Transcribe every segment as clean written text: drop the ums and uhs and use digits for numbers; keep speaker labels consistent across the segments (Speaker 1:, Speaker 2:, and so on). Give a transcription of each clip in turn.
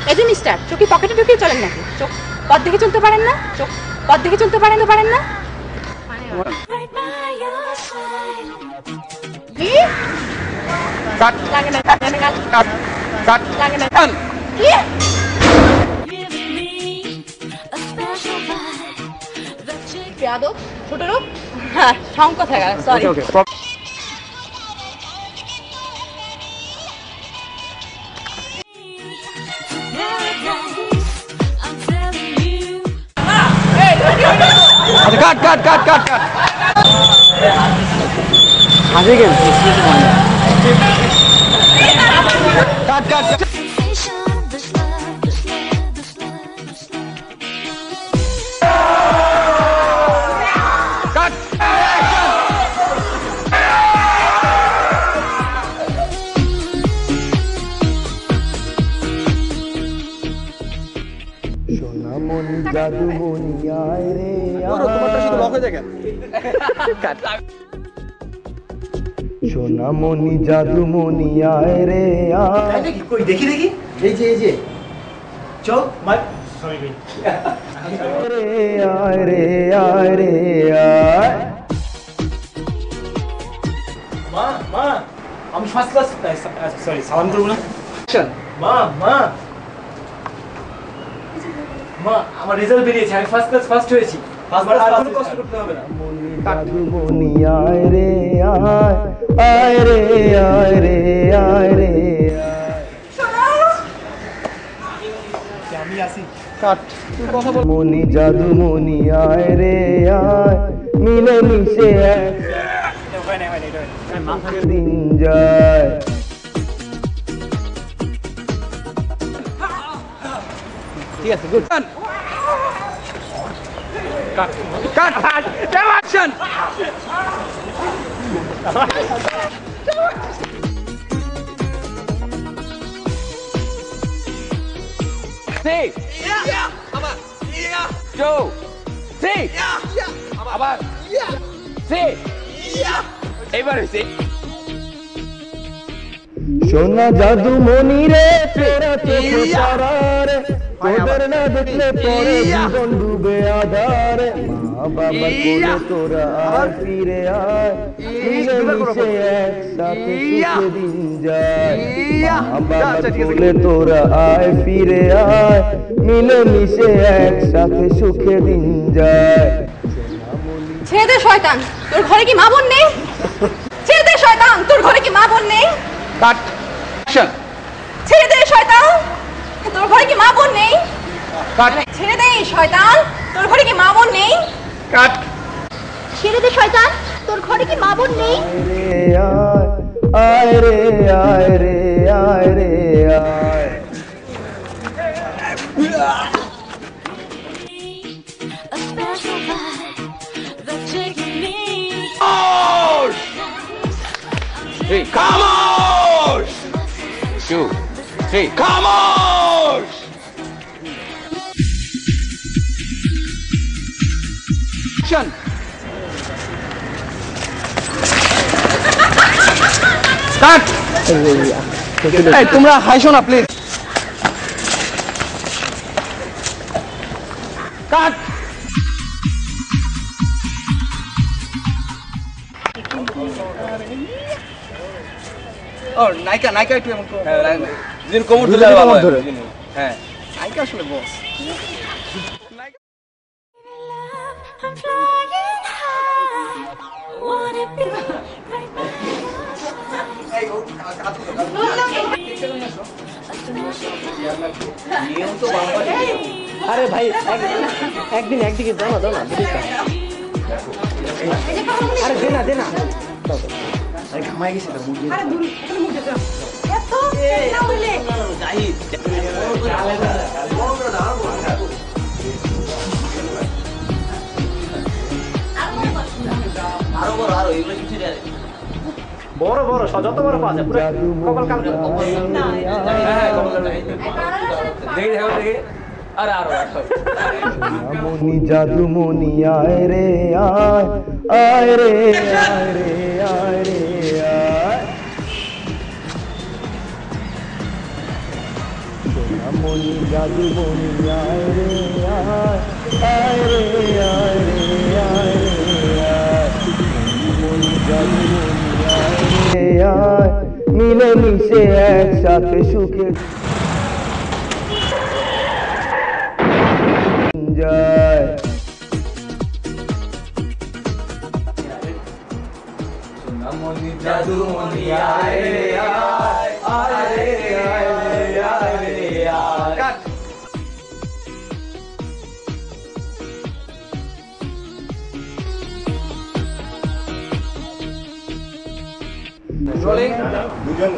Speaker 1: এই যে মিস্টার, চোখে পকেটে ঢুকিয়ে চলেন নাকি? চোখ পথ দেখে চলতে পারেন না? চোখ পথ দেখে চলতে পারেন না? কি কাট লাগে না, কাট লাগে না। কি বেয়াদব, ছোট লোক। হ্যাঁ, সংকট হয়ে গেল, সরি।
Speaker 2: কাট হাসি কেন? কাট
Speaker 3: সোনামণি জাদুমণি আয় রে সোনামণি জাদুমণি আয় রে আয়।
Speaker 2: কই দেখি এই যে চল
Speaker 3: রে আয় রে আয় রে আয়।
Speaker 2: মা আমি ফার্স্ট ক্লাস, সরি সালাম করব না। মা আমার রেজাল্ট বেরিয়েছে, আমি ফার্স্ট ক্লাস ফার্স্ট হয়েছি। আর কোনো কষ্ট করতে হবে না।
Speaker 3: জাদুমণি আয় রে আয়, আয় রে আয় রে আয় রে আয়।
Speaker 2: আমি আসি। কাট কথা বল।
Speaker 3: মনি জাদুমণি আয় রে আয়, মিলে মিশে এক দিন যায়।
Speaker 2: ঠিক আছে, গুড। কাট action. See. Yeah. Abar. Yeah. Joe. See. Yeah. Abar. Yeah. See. Yeah. এবারে see.
Speaker 3: সোনা জাদুমণি রে তোরা চোখে তারা রে, তোদের না দেখলে পরে জীবন ডুবে আধারে। মা বাবা কোলে তোরা আয় ফিরে আয়, মিলে মিশে একসাথে সুখে দিন যায়। মা বাবা কোলে তোরা আয় ফিরে আয়, মিলে মিশে একসাথে সুখে দিন যায়।
Speaker 1: ছেড়ে দে শয়তান, তোর ঘরে কি মা বোন নেই? ছেড়ে দে শয়তান, তোর ঘরে কি মা বোন নেই?
Speaker 2: কাট অ্যাকশন।
Speaker 1: ছেড়ে দে শয়তান, তোর ঘরে কি মা বোন নেই?
Speaker 2: কাট।
Speaker 1: ছেড়ে দে শয়তান, তোর ঘরে কি মা বোন নেই?
Speaker 2: কাট।
Speaker 1: ছেড়ে দে শয়তান, তোর ঘরে কি মা বোন নেই?
Speaker 3: আয় রে আয় রে আয় রে আয়।
Speaker 2: Hey, come on! 2, 3, come on! Action! Start! Hey, তোমরা হাসো না প্লিজ। কাট। নায়িকা একটু এমন করো। দিন কোমর ধরে। হ্যাঁ, নায়িকা আসলে বস।
Speaker 4: আরে ভাই একদিন একদিকে দাও না আরে দে না
Speaker 2: আরে ঘামাই গেছে তো মুরগি।
Speaker 1: আরে দূর এখানে মুখ যেতে এত না হইলে
Speaker 2: জাহিদ আরো এগুলো কিছু দেয়
Speaker 4: বড় যত বড় পাওয়া যায় পুরো কপাল কাল না
Speaker 2: দেখি আরে আরো
Speaker 3: মনি জাদু মনি আয় রে আয় আয় রে আয় রে আয় রে আয় মনি জাদু মনি আয় রে আয় আয় রে আয় রে আয় রে আয় মনি জাদু মনি আয় রে আয় মিলে মিশে একসাথে সুখে যায়
Speaker 2: মনি জাদু মনি আয় রে আয় আয় রে আয় রে আয় রে আয় কাট রোলিং দুজন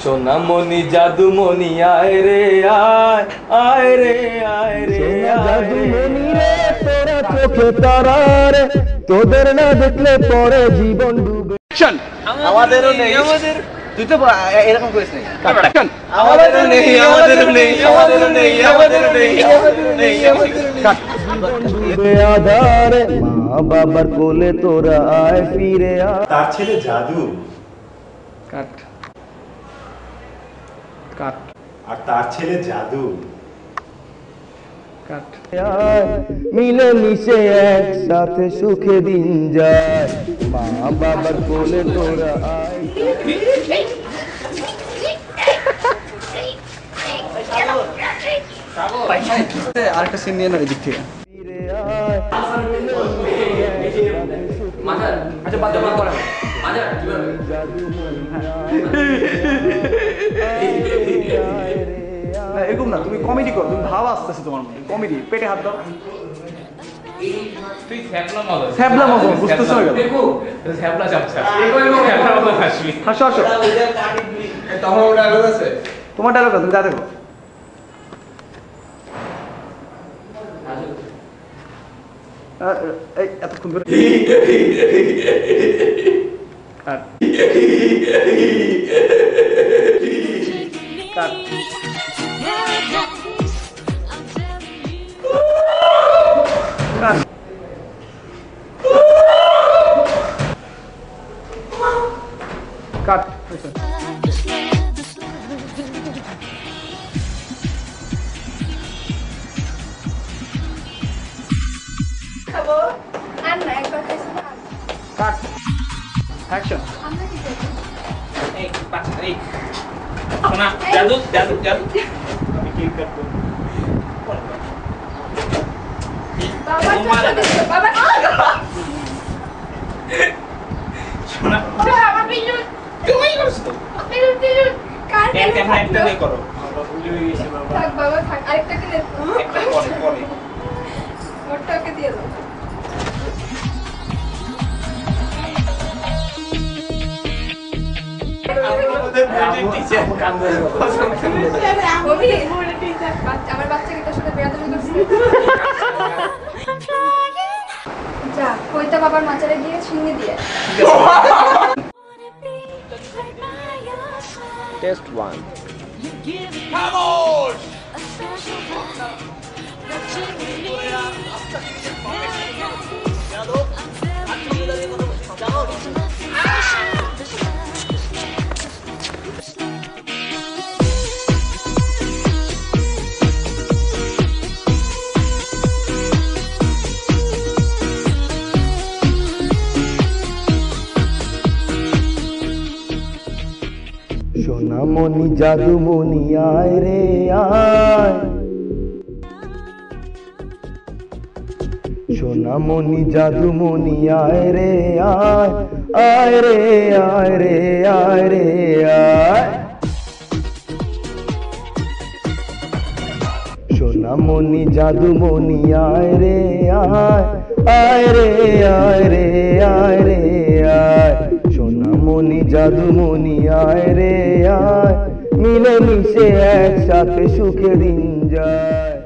Speaker 2: সোনা মনি জাদু মনি আয় রে আয় আয় রে আয় রে
Speaker 3: জাদু মনি রে তোরা চোখে তারা রে তোদের না দেখলে পরে জীবন ডুবে
Speaker 2: আমাদেরও নেই
Speaker 4: তুই তো এরকম করিস না
Speaker 2: আমাদেরও নেই আমাদেরও নেই আমাদেরও নেই আমাদেরও নেই আমাদেরও নেই
Speaker 3: ডুবে আধারে মা বাবার কোলে তোরা আয় ফিরে আয়
Speaker 5: তার ছেলে জাদু
Speaker 2: কাট কাট
Speaker 5: আর তার ছেলে জাদু
Speaker 2: কাট
Speaker 3: মিলে মিশে একসাথে সুখে দিন যায় মা বাবার কোলে তোরা আয়
Speaker 2: আরেকটা সিন নিয়ে না এদিক থেকে
Speaker 3: ফিরে আয়
Speaker 2: আচ্ছা বাদ দাও পড়া এরকম না তুমি কমেডি করো তুমি ভাব আসতেছে তোমার মধ্যে কমেডি পেটে হাত দাও
Speaker 6: তুই থ্যাবলা মতো
Speaker 2: থ্যাবলা মতো বুঝতেছ না
Speaker 6: দেখো থ্যাবলা চাপছা এরকম থ্যাবলা মতো হাসবি
Speaker 2: হাসো হাসো
Speaker 6: তখন ওটা আলাদা আছে
Speaker 2: তোমার ডায়লগ তুমি যা দেখো এই এতক্ষণ ধরে কাট কাট কাট কাট
Speaker 1: খাবো আর না একবার খাইছি না
Speaker 2: কাট অ্যাকশন
Speaker 1: আমরা কি করব
Speaker 6: এই পাঁচ এই শোনা জাদু জাদু জাদু
Speaker 1: বাবা চাচা দিছে বাবা
Speaker 6: শোনা
Speaker 1: বাবা বিজু
Speaker 6: তুমি করছো
Speaker 1: বিজু কার
Speaker 6: একটা একটা নেই করো আমরা ভুলে গেছি বাবা
Speaker 1: থাক বাবা থাক আরেকটা কে দে
Speaker 6: একটা পরে পরে
Speaker 1: ওটাকে দিয়ে দাও
Speaker 6: আমাদের বইটির টিচার কান্দে
Speaker 1: ববি আমার বাচ্চাকে তোর সাথে বেয়াদবি করছিস যা কইতা বাবার মাচারে গিয়ে ছিঙে দিয়ে
Speaker 4: টেস্ট 1
Speaker 3: সোনা মনি জাদু মনি আয় রে আয় সোনা মনি জাদু মনি আয় রে আয় আয় রে আয় রে আয় রে আয় সোনা মনি জাদু মনি আয় রে আয় আয় রে আয় রে আয় রে আয় সোনা মনি জাদু মনি আয় রে আয় মিলে মিশে একসাথে সুখে দিন যায়।